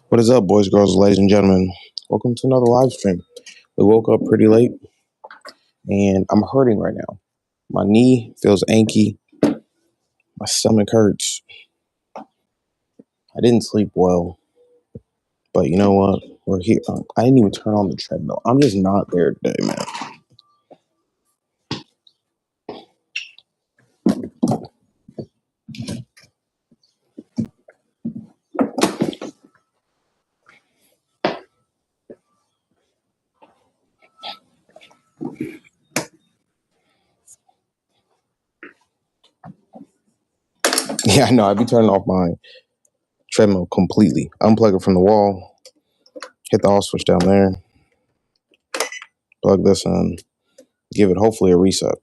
What is up, boys, girls, ladies, and gentlemen? Welcome to another live stream. We woke up pretty late, and I'm hurting right now. My knee feels achy. My stomach hurts. I didn't sleep well, but you know what? We're here. I didn't even turn on the treadmill. I'm just not there today, man. Yeah, I know. I'd be turning off my treadmill completely. Unplug it from the wall. Hit the off switch down there. Plug this in. Give it hopefully a reset.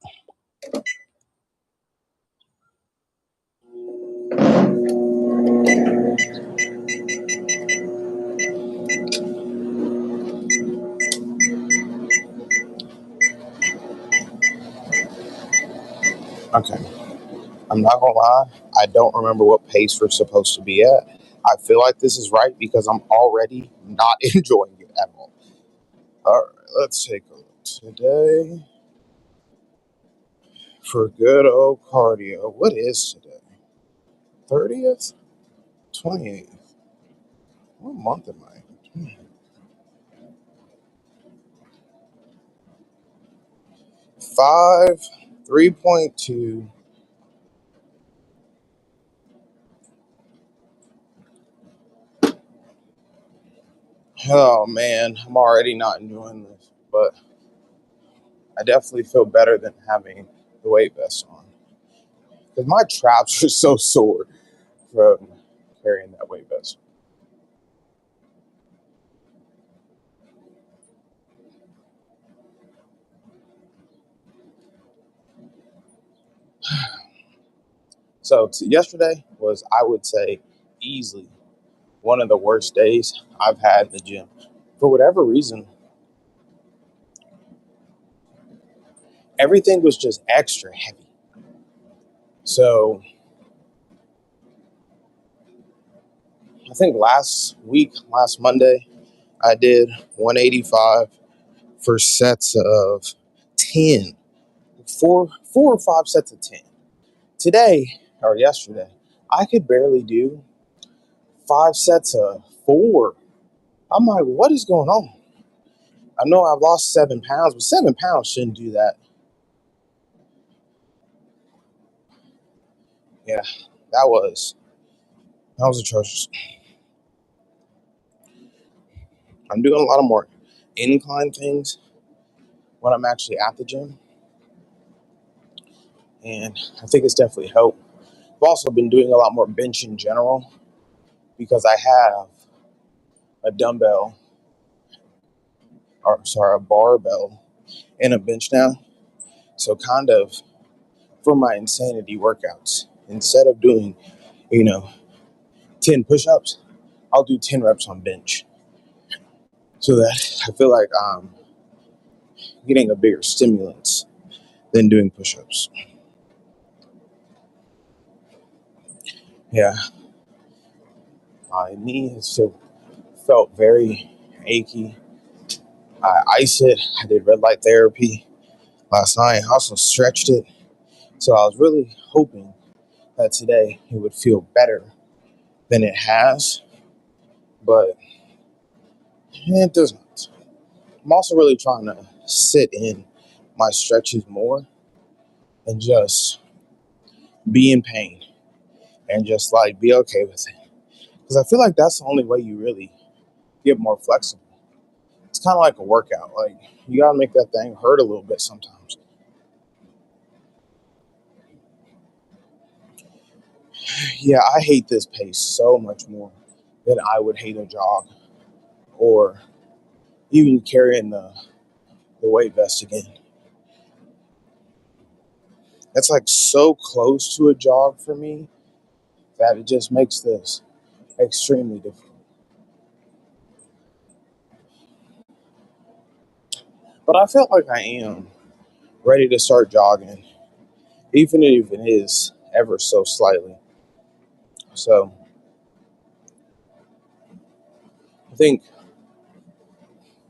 Okay. I'm not gonna lie, I don't remember what pace we're supposed to be at. I feel like this is right because I'm already not enjoying it at all. All right, let's take a look today for good old cardio. What is today? 30th? 28th? What month am I in? 5, 3.2. Oh man, I'm already not enjoying this, but I definitely feel better than having the weight vest on because my traps are so sore from carrying that weight vest. So yesterday was, I would say, easily one of the worst days I've had in the gym. For whatever reason, everything was just extra heavy. So I think last Monday, I did 185 for sets of 10, four or five sets of 10. Today, or yesterday, I could barely do 5 sets of 4. I'm like, what is going on? I know I've lost 7 pounds, but 7 pounds shouldn't do that. Yeah, that was atrocious. I'm doing a lot of more incline things when I'm actually at the gym, and I think it's definitely helped. I've also been doing a lot more bench in general because I have a a barbell and a bench now. So kind of for my insanity workouts, instead of doing, 10 push-ups, I'll do 10 reps on bench so that I feel like I'm getting a bigger stimulus than doing push-ups. Yeah, my knee has felt very achy. I iced it. I did red light therapy last night. I also stretched it. So I was really hoping that today it would feel better than it has, but it doesn't. I'm also really trying to sit in my stretches more and just be in pain and just like be okay with it. Because I feel like that's the only way you really get more flexible. It's kind of like a workout. Like, you got to make that thing hurt a little bit sometimes. Yeah, I hate this pace so much more than I would hate a jog or even carrying the weight vest again. That's like so close to a jog for me that it just makes this extremely difficult. But I feel like I am ready to start jogging, even if it is ever so slightly. So I think,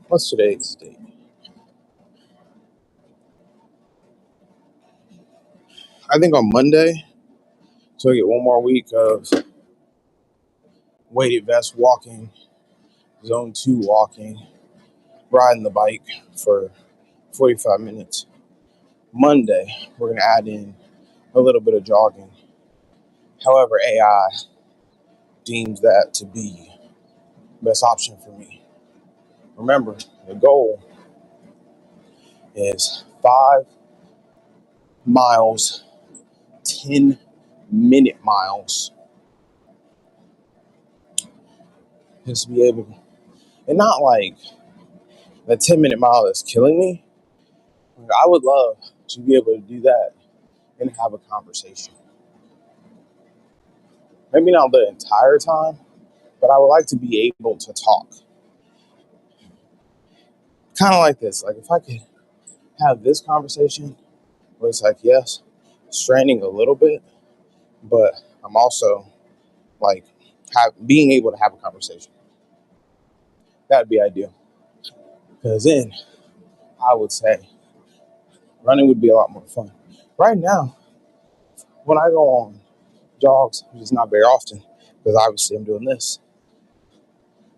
what's today's date? I think on Monday, so I get one more week of weighted vest walking, zone 2 walking, riding the bike for 45 minutes. Monday, we're going to add in a little bit of jogging. However, AI deems that to be the best option for me. Remember, the goal is 5 miles, 10-minute miles, just to be able to, and not like the 10-minute mile is killing me. I would love to be able to do that and have a conversation. Maybe not the entire time, but I would like to be able to talk. Kind of like this. Like if I could have this conversation where it's like, yes, straining a little bit, but I'm also like being able to have a conversation. That'd be ideal. Because then I would say running would be a lot more fun. Right now, when I go on jogs, which is not very often, because obviously I'm doing this,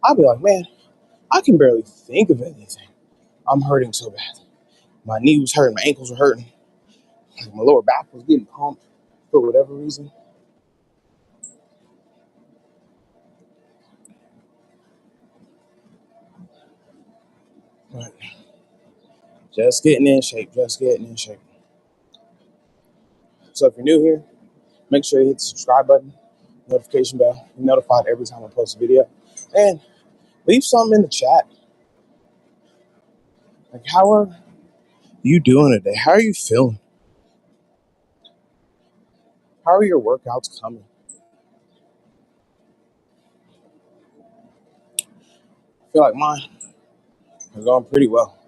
I'll be like, man, I can barely think of anything. I'm hurting so bad. My knee was hurting, my ankles were hurting, my lower back was getting pumped for whatever reason. But just getting in shape, just getting in shape. So if you're new here, make sure you hit the subscribe button, notification bell, be notified every time I post a video. And leave something in the chat. Like, how are you doing today? How are you feeling? How are your workouts coming? I feel like mine are going pretty well.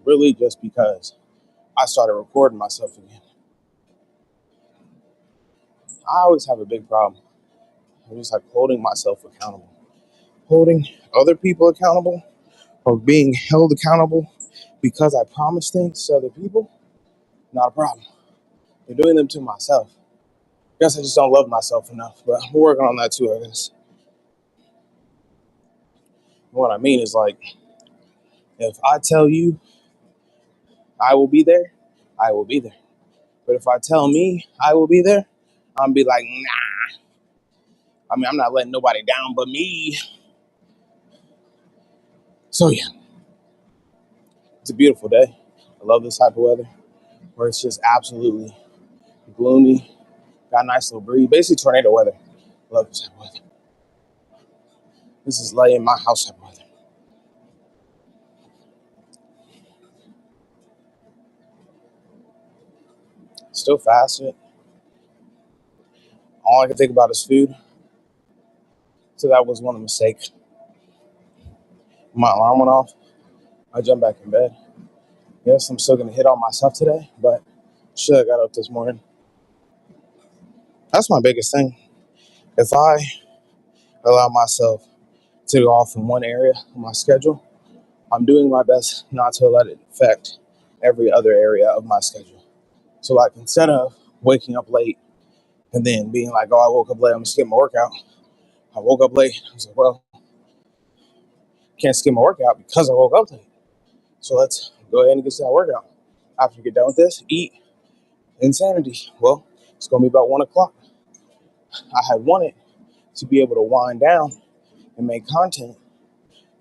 Really just because I started recording myself again. I always have a big problem. I'm just like holding myself accountable. Holding other people accountable or being held accountable because I promise things to other people, not a problem. But doing them to myself, I guess I just don't love myself enough, but we're working on that too, I guess. What I mean is like, if I tell you I will be there, I will be there. But if I tell me I will be there, I'm be like, nah. I mean, I'm not letting nobody down but me. So yeah, it's a beautiful day. I love this type of weather where it's just absolutely gloomy. Got a nice little breeze, basically tornado weather. I love this type of weather. This is lay in my house type of weather. Still fasted. All I can think about is food. So that was one mistake. My alarm went off. I jumped back in bed. Yes, I'm still gonna hit on myself today, but should have got up this morning. That's my biggest thing. If I allow myself to go off in one area of my schedule, I'm doing my best not to let it affect every other area of my schedule. So like instead of waking up late and then being like, oh, I woke up late, I'm gonna skip my workout. I woke up late. I was like, well, can't skip my workout because I woke up late. So let's go ahead and get to that workout. After you get done with this, eat. Insanity. Well, it's gonna be about 1 o'clock. I had wanted to be able to wind down and make content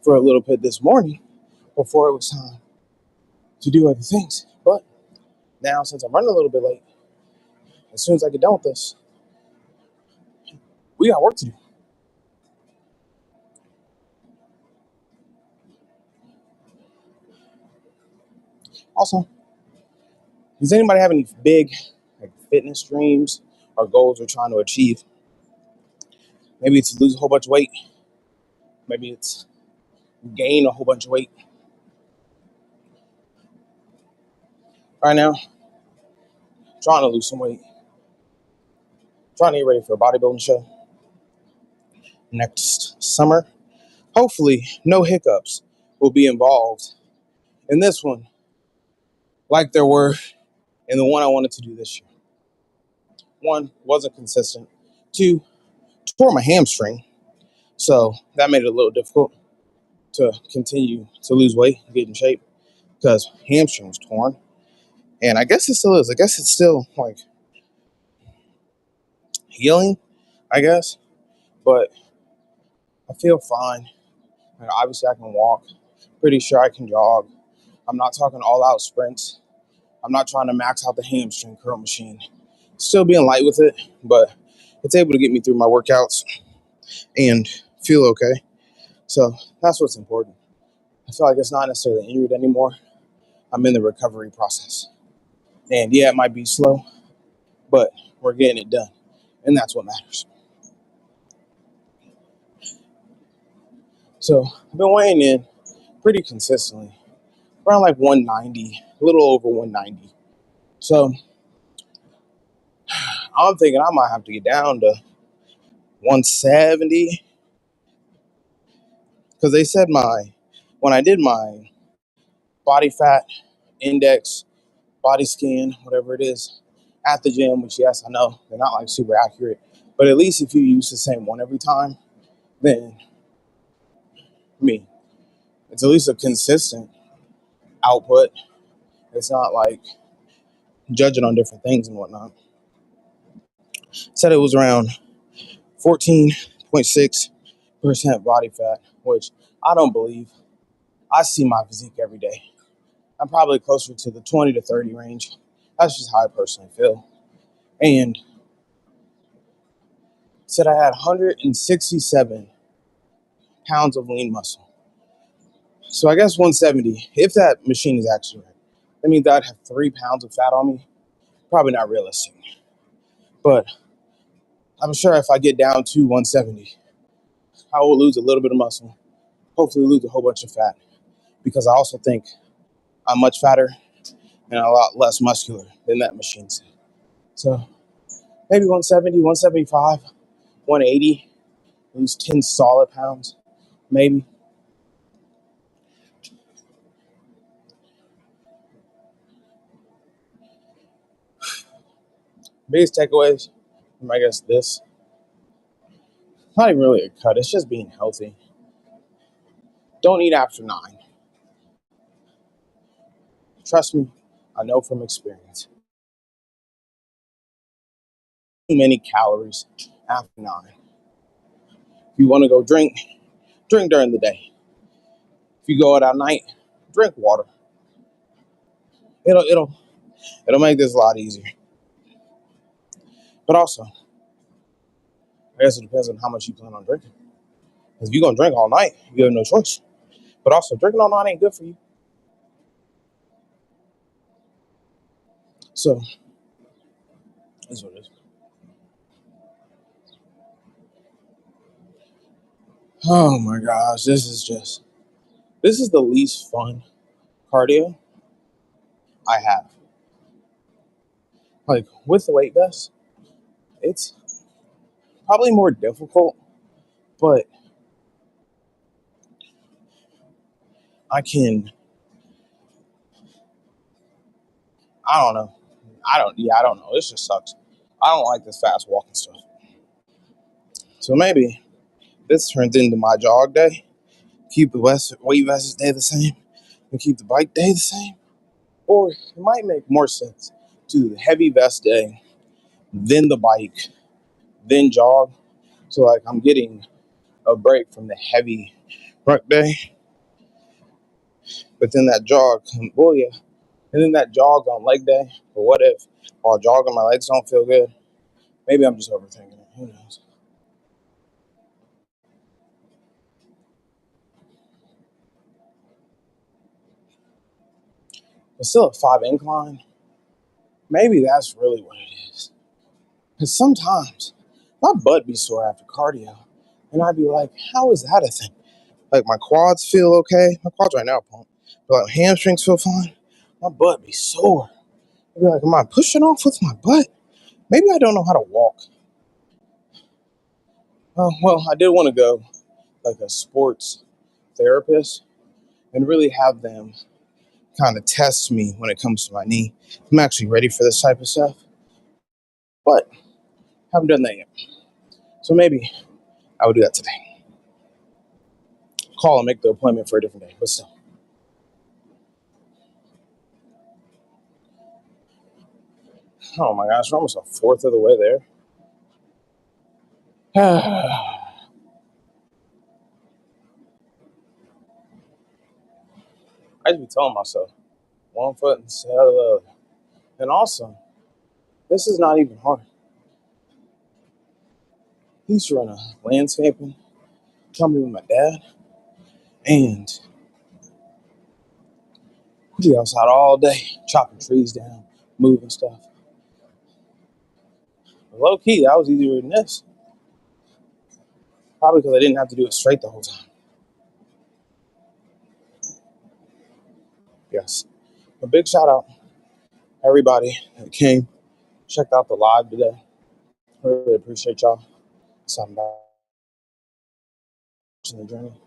for a little bit this morning before it was time to do other things. But now, since I'm running a little bit late, as soon as I get done with this, we got work to do. Also, does anybody have any big like fitness dreams or goals they're trying to achieve? Maybe it's to lose a whole bunch of weight. Maybe it's gain a whole bunch of weight. Right now, trying to lose some weight. Trying to get ready for a bodybuilding show. next summer. Hopefully, no hiccups will be involved in this one, like there were in the one I wanted to do this year. One, wasn't consistent. Two, tore my hamstring, so that made it a little difficult to continue to lose weight, get in shape, because hamstring was torn. And I guess it still is. I guess it's still like healing, I guess. But I feel fine. Like, obviously, I can walk. Pretty sure I can jog. I'm not talking all out sprints. I'm not trying to max out the hamstring curl machine. Still being light with it, but it's able to get me through my workouts and feel okay. So that's what's important. I feel like it's not necessarily injured anymore. I'm in the recovery process. And yeah, it might be slow, but we're getting it done. And that's what matters. So I've been weighing in pretty consistently, around like 190, a little over 190. So I'm thinking I might have to get down to 170, because they said when I did my body fat index, body scan, whatever it is, at the gym, which yes, I know they're not like super accurate, but at least if you use the same one every time, then it's at least a consistent output. It's not like judging on different things and whatnot. Said it was around 14.6% body fat, which I don't believe. I see my physique every day. I'm probably closer to the 20 to 30 range. That's just how I personally feel. And said I had 167 pounds of lean muscle. So I guess 170, if that machine is actually right. That means I'd have 3 pounds of fat on me. Probably not realistic. But I'm sure if I get down to 170, I will lose a little bit of muscle. Hopefully lose a whole bunch of fat. Because I also think I'm much fatter and a lot less muscular than that machine said. So maybe 170, 175, 180, lose 10 solid pounds, maybe. Biggest takeaways from, I guess, this. Not even really a cut, it's just being healthy. Don't eat after 9. Trust me, I know from experience. Too many calories after 9. If you want to go drink during the day. If you go out at night, drink water. It'll make this a lot easier. But also, I guess it depends on how much you plan on drinking. Because if you're gonna drink all night, you have no choice. But also, drinking all night ain't good for you. So that's what it is. Oh my gosh, this is the least fun cardio I have. Like with the weight vest, it's probably more difficult, but I can. I don't know. I don't know. This just sucks. I don't like this fast walking stuff. So maybe this turns into my jog day. Keep the weight vest day the same, and keep the bike day the same. Or it might make more sense to do the heavy vest day, then the bike, then jog. So like I'm getting a break from the heavy ruck day, but then that jog, oh yeah, and then that jog on leg day. But what if while jogging my legs don't feel good? Maybe I'm just overthinking it. Who knows? But still a 5 incline. Maybe that's really what it is. Because sometimes my butt be sore after cardio, and I'd be like, how is that a thing? Like my quads feel okay. My quads right now pump, but like hamstrings feel fine. My butt be sore. I'd be like, am I pushing off with my butt? Maybe I don't know how to walk. Well, I did want to go like a sports therapist and really have them kind of test me when it comes to my knee. I'm actually ready for this type of stuff, but haven't done that yet. So maybe I would do that today. Call and make the appointment for a different day, but still. Oh my gosh, we're almost a fourth of the way there. I just be telling myself, one foot instead of the other. And also, this is not even hard. He used to run a landscaping company with my dad, and we'd be outside all day, chopping trees down, moving stuff. But low key, that was easier than this. Probably because I didn't have to do it straight the whole time. Yes. A big shout out, everybody that came, checked out the live today. Really appreciate y'all. So I'm watching the journey.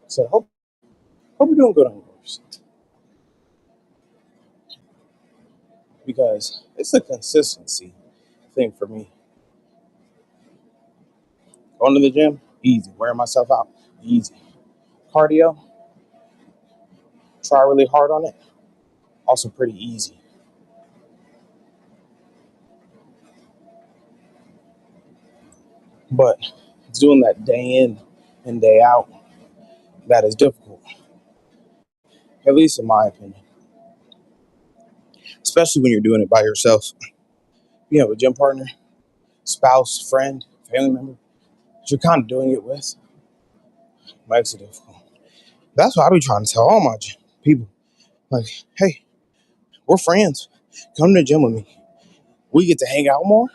So hope you're doing good on yours. Because it's a consistency thing for me. Going to the gym, easy. Wearing myself out, easy. Cardio, try really hard on it, also pretty easy. But it's doing that day in and day out that is difficult, at least in my opinion. Especially when you're doing it by yourself. You have a gym partner, spouse, friend, family member that you're kind of doing it with, makes it difficult. That's why I be trying to tell all my people, like, hey, we're friends. Come to the gym with me. We get to hang out more,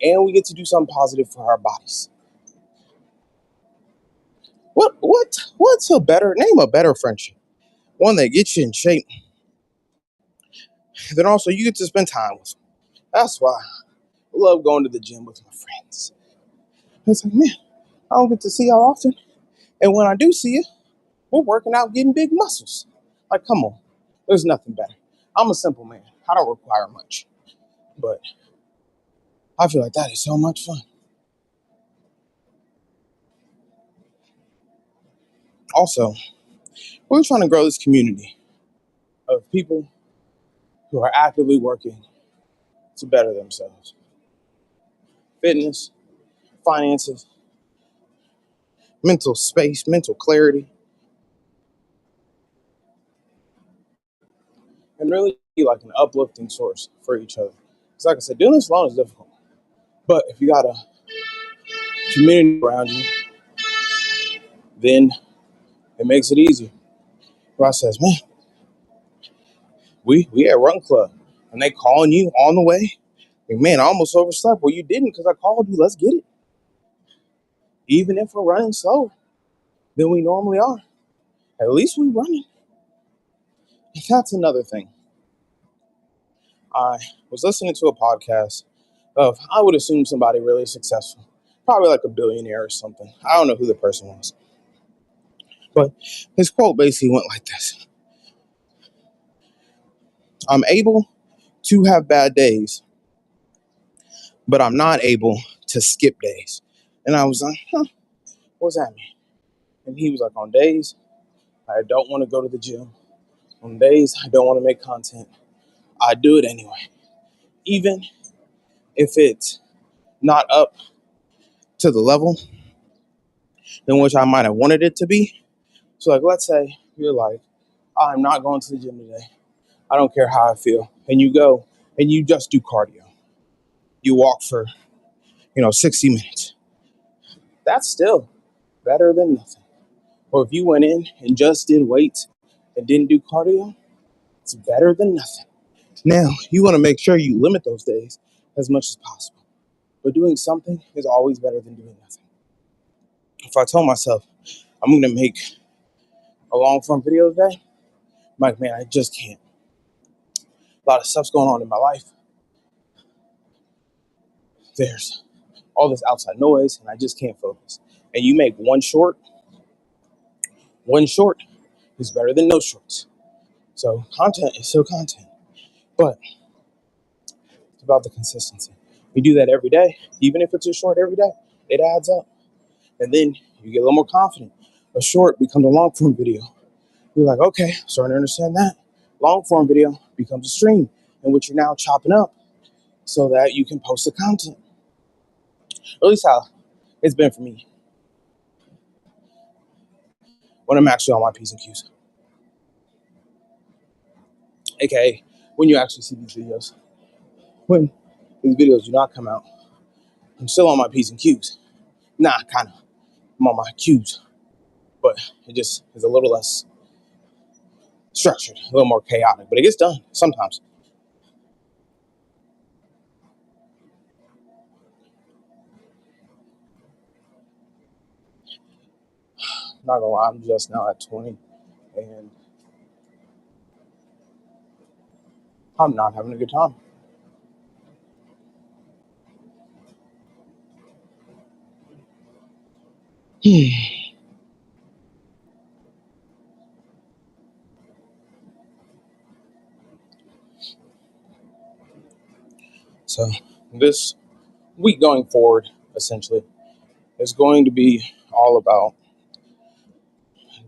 and we get to do something positive for our bodies. What's a better name? A better friendship, one that gets you in shape. Then also you get to spend time with them. That's why I love going to the gym with my friends. It's like, man, I don't get to see y'all often, and when I do see you, we're working out, getting big muscles. Like, come on, there's nothing better. I'm a simple man. I don't require much, but I feel like that is so much fun. Also, we're trying to grow this community of people who are actively working to better themselves. Fitness, finances, mental space, mental clarity, and really be like an uplifting source for each other. Because, like I said, doing this alone is difficult. But if you got a community around you, then it makes it easier. Ross says, man, we at Run Club, and they calling you on the way. Like, man, I almost overslept. Well, you didn't because I called you. Let's get it. Even if we're running slower than we normally are, at least we're running. And that's another thing. I was listening to a podcast of, I would assume somebody really successful, probably like a billionaire or something. I don't know who the person was. But his quote basically went like this: I'm able to have bad days, but I'm not able to skip days. And I was like, what's that mean? And he was like, on days I don't want to go to the gym, on days I don't want to make content, I do it anyway. Even if it's not up to the level in which I might have wanted it to be. So, like, let's say you're like, I'm not going to the gym today. I don't care how I feel. And you go and you just do cardio. You walk for, 60 minutes. That's still better than nothing. Or if you went in and just did weights and didn't do cardio, it's better than nothing. Now, you want to make sure you limit those days as much as possible. But doing something is always better than doing nothing. If I told myself I'm going to make a long form video today, I'm like, man, I just can't. A lot of stuff's going on in my life. There's all this outside noise, and I just can't focus. And you make one short is better than no shorts. So content is still content, but it's about the consistency. You do that every day, even if it's a short every day, it adds up. And then you get a little more confident. A short becomes a long form video. You're like, okay, starting to understand that. Long form video becomes a stream in which you're now chopping up so that you can post the content. Or at least how it's been for me when I'm actually on my P's and Q's. AKA when you actually see these videos. When these videos do not come out, I'm still on my P's and Q's. Nah, kind of. I'm on my Q's, but it just is a little less structured, a little more chaotic, but it gets done sometimes. Not gonna lie, I'm just now at 20 and I'm not having a good time. So this week going forward, essentially, is going to be all about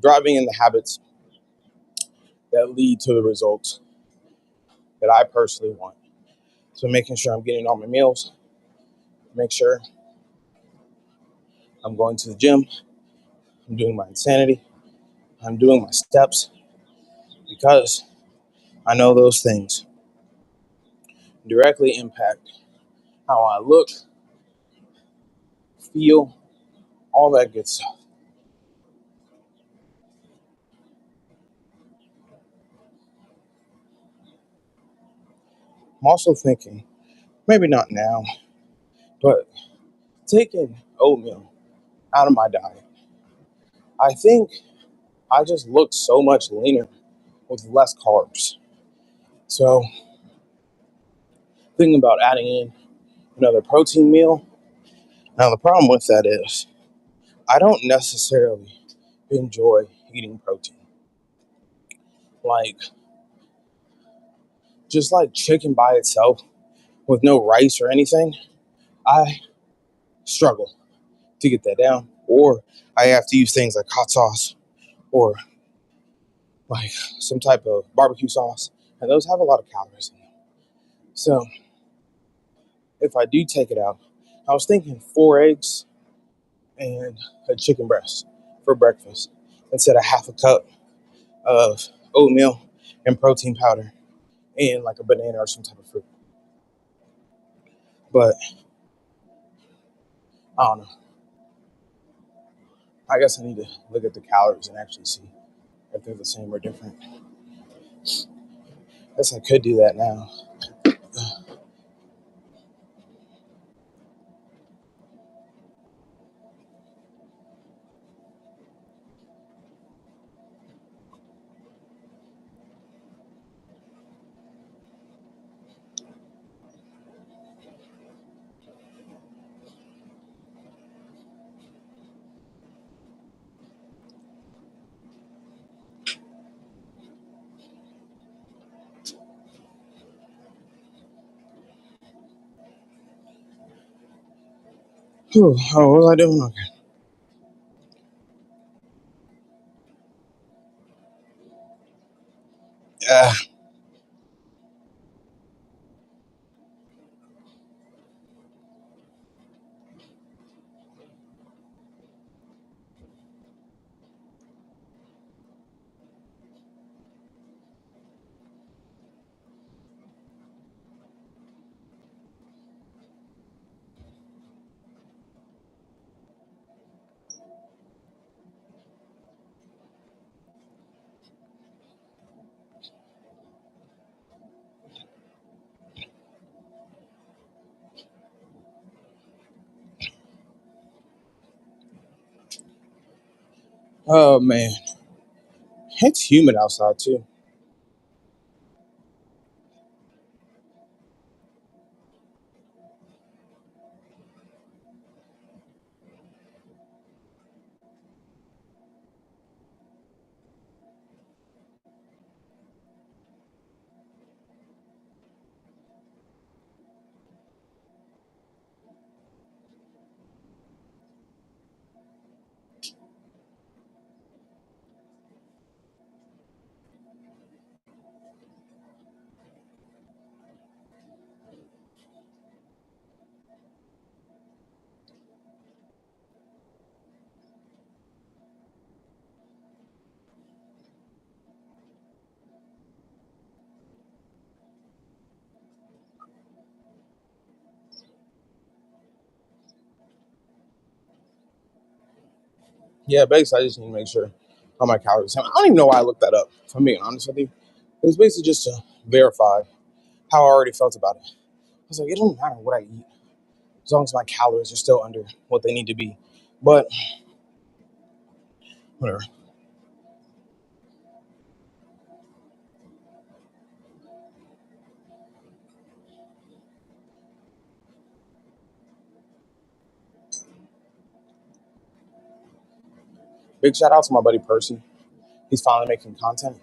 driving in the habits that lead to the results that I personally want. So making sure I'm getting all my meals, make sure I'm going to the gym, I'm doing my insanity, I'm doing my steps, because I know those things directly impact how I look, feel, all that good stuff. I'm also thinking, maybe not now, but taking oatmeal out of my diet. I think I just look so much leaner with less carbs. So thinking about adding in another protein meal. Now the problem with that is I don't necessarily enjoy eating protein. Like just like chicken by itself with no rice or anything, I struggle to get that down. Or I have to use things like hot sauce or like some type of barbecue sauce. And those have a lot of calories in them. So if I do take it out, I was thinking 4 eggs and a chicken breast for breakfast instead of half a cup of oatmeal and protein powder and like a banana or some type of fruit. But I don't know. I guess I need to look at the calories and actually see if they're the same or different. I guess I could do that now. Whew, oh, what was I doing? Okay. Uh, oh man, it's humid outside too. Yeah, basically, I just need to make sure how my calories. I don't even know why I looked that up. If I'm being honest with you, it was basically just to verify how I already felt about it. I was like, it doesn't matter what I eat as long as my calories are still under what they need to be. But whatever. Big shout out to my buddy Percy. He's finally making content.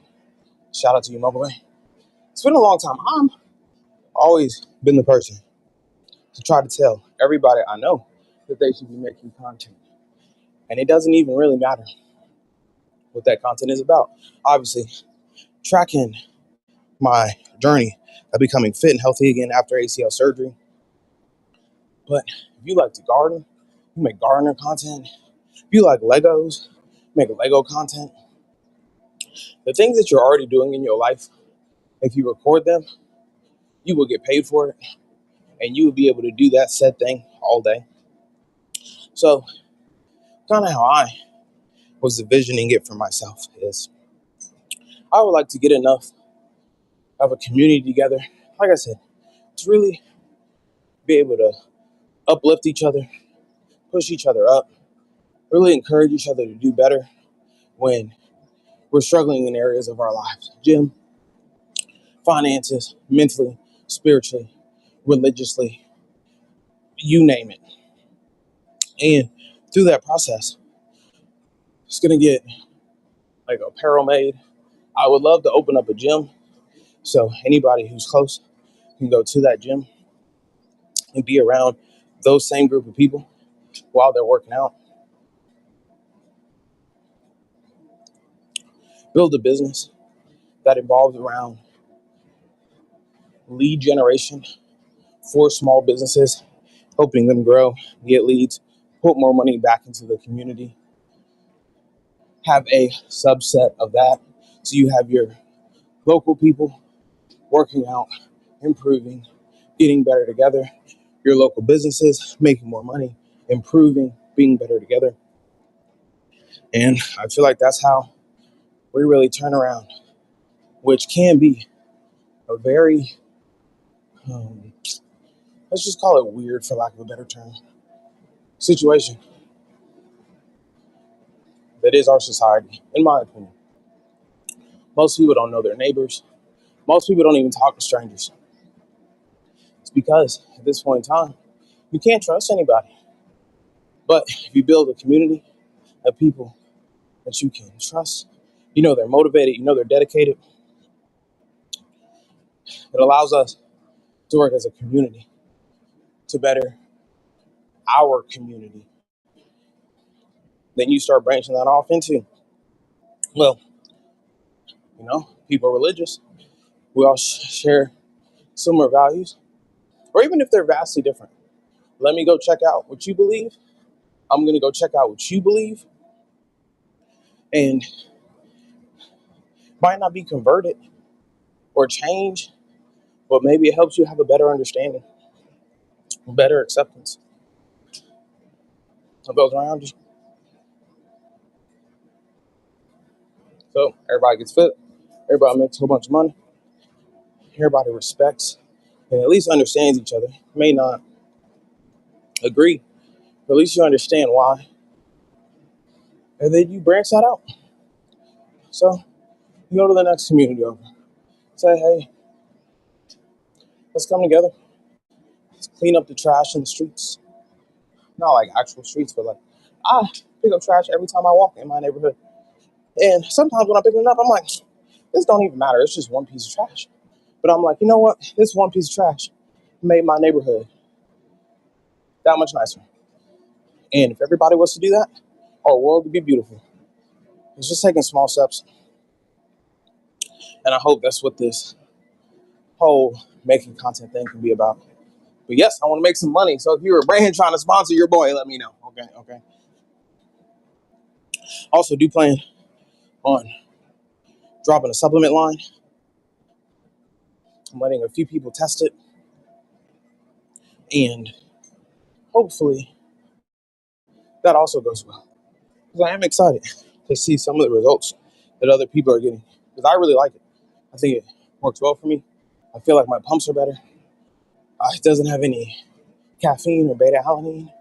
Shout out to you, Mobile. It's been a long time. I'm always been the person to try to tell everybody I know that they should be making content. And it doesn't even really matter what that content is about. Obviously, tracking my journey of becoming fit and healthy again after ACL surgery. But if you like to garden, you make gardener content. If you like Legos, make Lego content. The things that you're already doing in your life, if you record them, you will get paid for it and you will be able to do that said thing all day. So, kind of how I was envisioning it for myself is I would like to get enough of a community together, like I said, to really be able to uplift each other, push each other up, really encourage each other to do better when we're struggling in areas of our lives. Gym, finances, mentally, spiritually, religiously, you name it. And through that process, it's going to get like apparel made. I would love to open up a gym so anybody who's close can go to that gym and be around those same group of people while they're working out. Build a business that involves around lead generation for small businesses, helping them grow, get leads, put more money back into the community. Have a subset of that. So you have your local people working out, improving, getting better together. Your local businesses making more money, improving, being better together. And I feel like that's how we really turn around, which can be a very, um, let's just call it weird for lack of a better term, situation that is our society, in my opinion. Most people don't know their neighbors. Most people don't even talk to strangers. It's because at this point in time, you can't trust anybody. But if you build a community of people that you can trust, you know they're motivated, you know they're dedicated, it allows us to work as a community to better our community. Then you start branching that off into, well, people are religious. We all share similar values, or even if they're vastly different. Let me go check out what you believe. I'm going to go check out what you believe, and might not be converted or changed, but maybe it helps you have a better understanding, better acceptance of those around you. So everybody gets fit, everybody makes a whole bunch of money, everybody respects and at least understands each other. May not agree, but at least you understand why. And then you branch that out. So you go to the next community over. Say, hey, let's come together. Let's clean up the trash in the streets. Not like actual streets, but like I pick up trash every time I walk in my neighborhood. And sometimes when I'm picking it up, I'm like, this don't even matter. It's just one piece of trash. But I'm like, you know what? This one piece of trash made my neighborhood that much nicer. And if everybody was to do that, our world would be beautiful. It's just taking small steps. And I hope that's what this whole making content thing can be about. But yes, I want to make some money. So if you're a brand trying to sponsor your boy, let me know. Okay. Also, do plan on dropping a supplement line. I'm letting a few people test it. And hopefully that also goes well. because I am excited to see some of the results that other people are getting. Because I really like it. I think it works well for me. I feel like my pumps are better. It doesn't have any caffeine or beta alanine,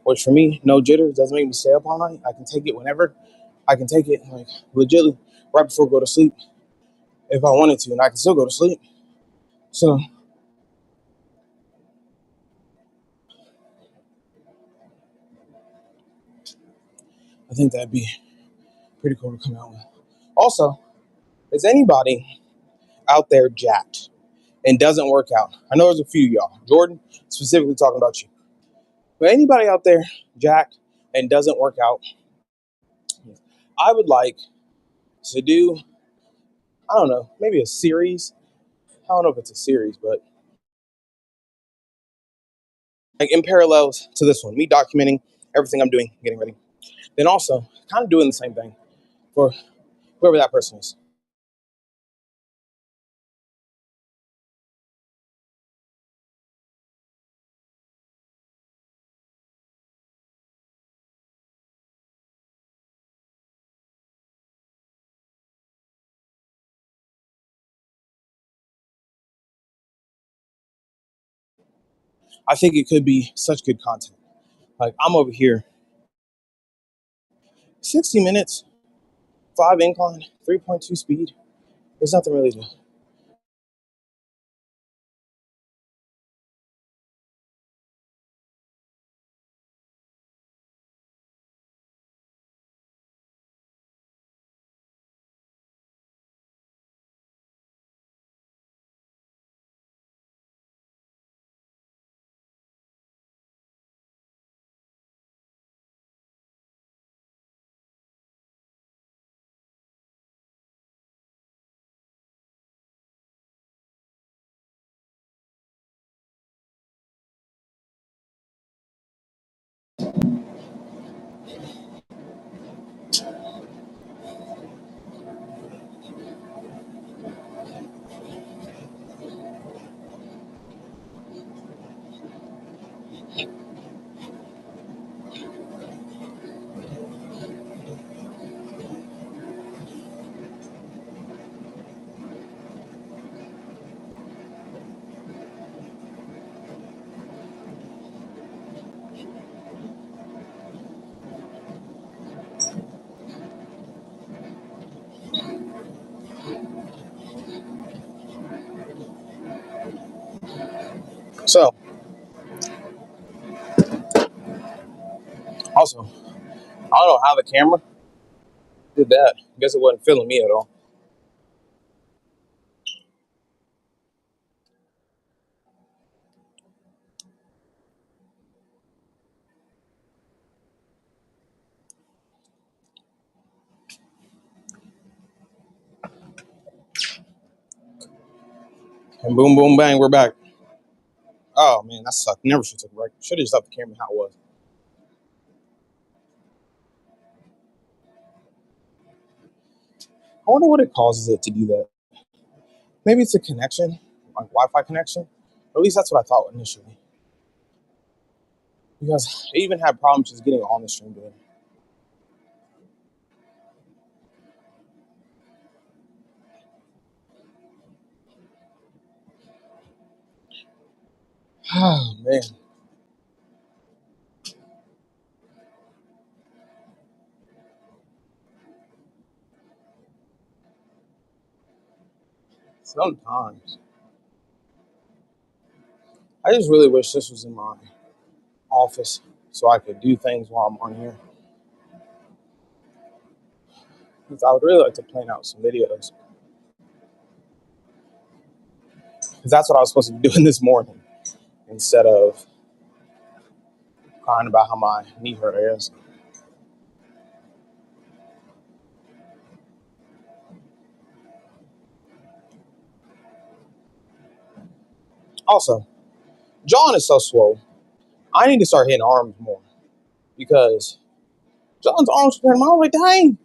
which for me, no jitters, doesn't make me stay up all night. I can take it whenever. I can take it like legitimately right before I go to sleep if I wanted to, and I can still go to sleep. So I think that'd be pretty cool to come out with. Also, is anybody out there jacked and doesn't work out? I know there's a few of y'all. Jordan, specifically talking about you. But anybody out there jacked and doesn't work out, I would like to do, I don't know, maybe a series. I don't know if it's a series, but like in parallels to this one, me documenting everything I'm doing, getting ready. Then also kind of doing the same thing for whoever that person is. I think it could be such good content. Like I'm over here, 60 minutes, 5 incline, 3.2 speed. There's nothing really to. So, also, I don't know how the camera did that. I guess it wasn't filming me at all. And boom, boom, bang, we're back. Oh man, that sucked. Never should have took a break. Should have just left the camera how it was. I wonder what it causes it to do that. Maybe it's a connection, like Wi-Fi connection. Or at least that's what I thought initially. Because I even had problems just getting on the stream today. Oh man. Sometimes. I just really wish this was in my office so I could do things while I'm on here. Because I would really like to plan out some videos. Because that's what I was supposed to be doing this morning instead of crying about how my knee hurt is. Also, John is so swole. I need to start hitting arms more because John's arms compared to mine. I'm like, dang,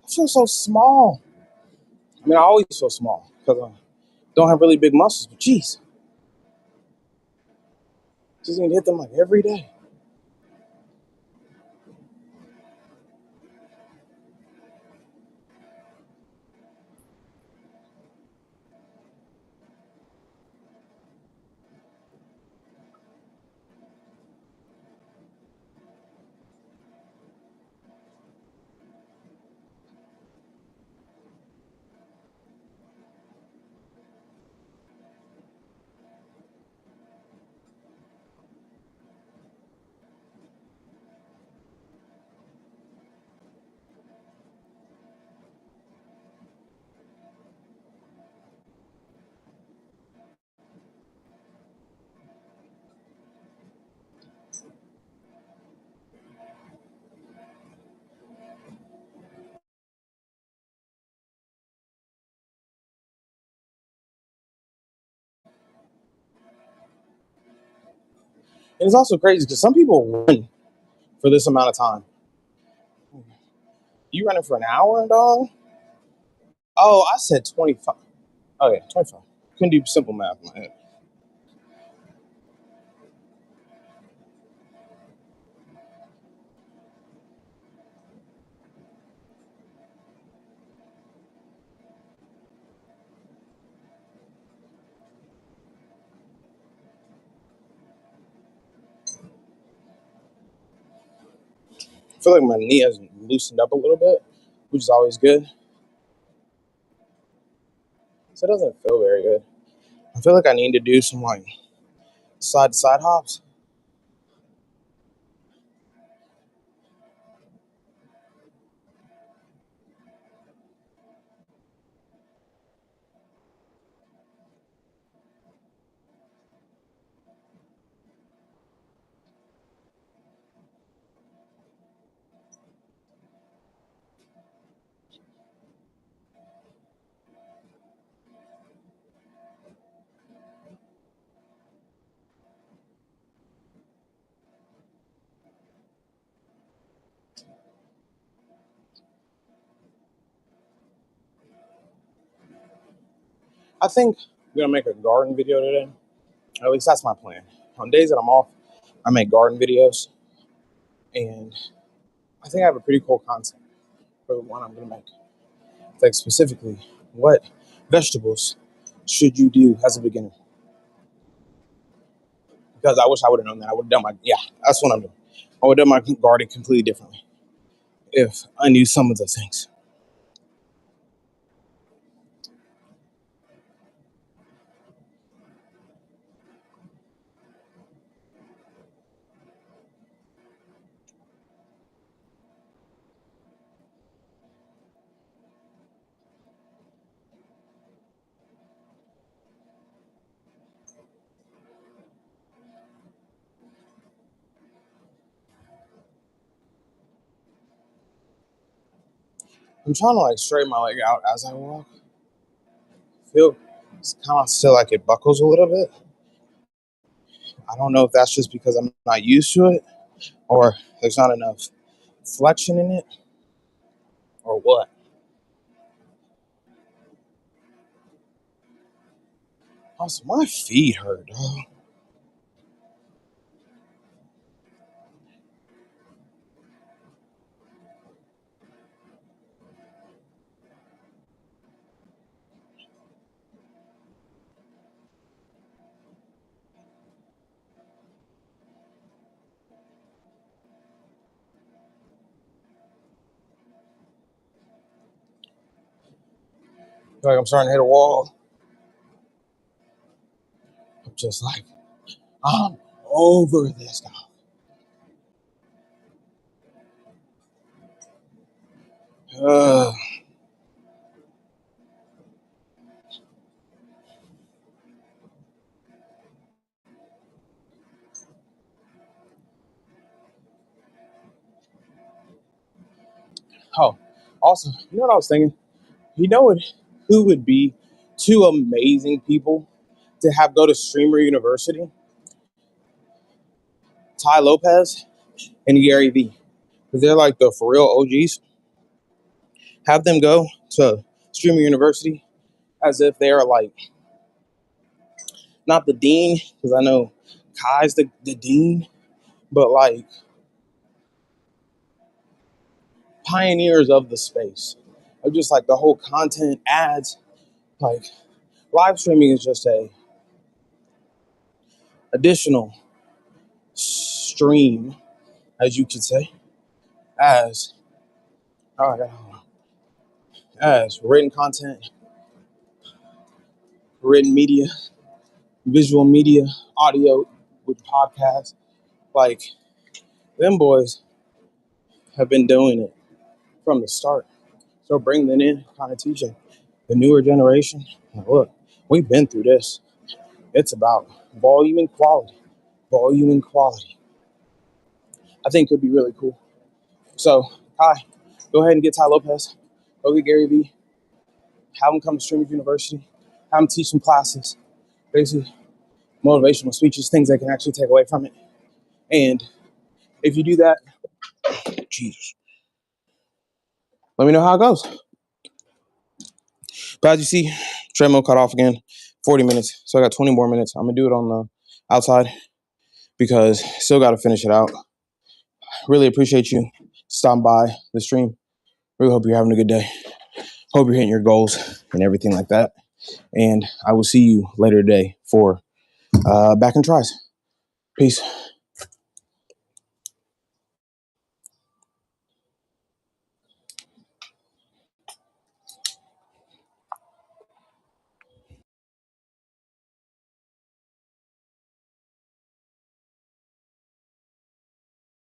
I feel so small. I mean, I always feel small because I don't have really big muscles, but geez, just need to hit them like every day. And it's also crazy because some people run for this amount of time. You running for an hour, dog? Oh, I said 25. Oh, yeah, 25. Couldn't do simple math in my head. I feel like my knee has loosened up a little bit, which is always good. So it doesn't feel very good. I feel like I need to do some like side to side hops. I think I'm gonna make a garden video today. At least that's my plan. On days that I'm off, I make garden videos, and I think I have a pretty cool concept for the one I'm gonna make. Like specifically, what vegetables should you do as a beginner? Because I wish I would have known that. I would have done that's what I'm doing. I would have done my garden completely differently if I knew some of the things. I'm trying to like straighten my leg out as I walk. Feel it's kind of still like it buckles a little bit. I don't know if that's just because I'm not used to it or there's not enough flexion in it or what. Also, my feet hurt, dog. I feel like I'm starting to hit a wall. I'm just like, I'm over this now. Uh, oh, also, you know what I was thinking? You know what? Who would be two amazing people to have go to Streamer University? Ty Lopez and Gary Vee. Because they're like the for real OGs. Have them go to Streamer University as if they are like not the dean, because I know Kai's the dean, but like pioneers of the space. Of just like the whole content ads, like live streaming is just a additional stream, as you could say, as oh, as written content, written media, visual media, audio with podcasts. Like them boys have been doing it from the start. So bring them in, kind of teaching the newer generation. Like, look, we've been through this. It's about volume and quality. Volume and quality. I think could be really cool. So, Kai, go ahead and get Ty Lopez. Go get Gary Vee. Have him come to Streamers University. Have him teach some classes. Basically, motivational speeches, things they can actually take away from it. And if you do that, Jesus, let me know how it goes. But as you see, treadmill cut off again, 40 minutes. So I got 20 more minutes. I'm going to do it on the outside because still got to finish it out. Really appreciate you stopping by the stream. Really hope you're having a good day. Hope you're hitting your goals and everything like that. And I will see you later today for back and tries. Peace.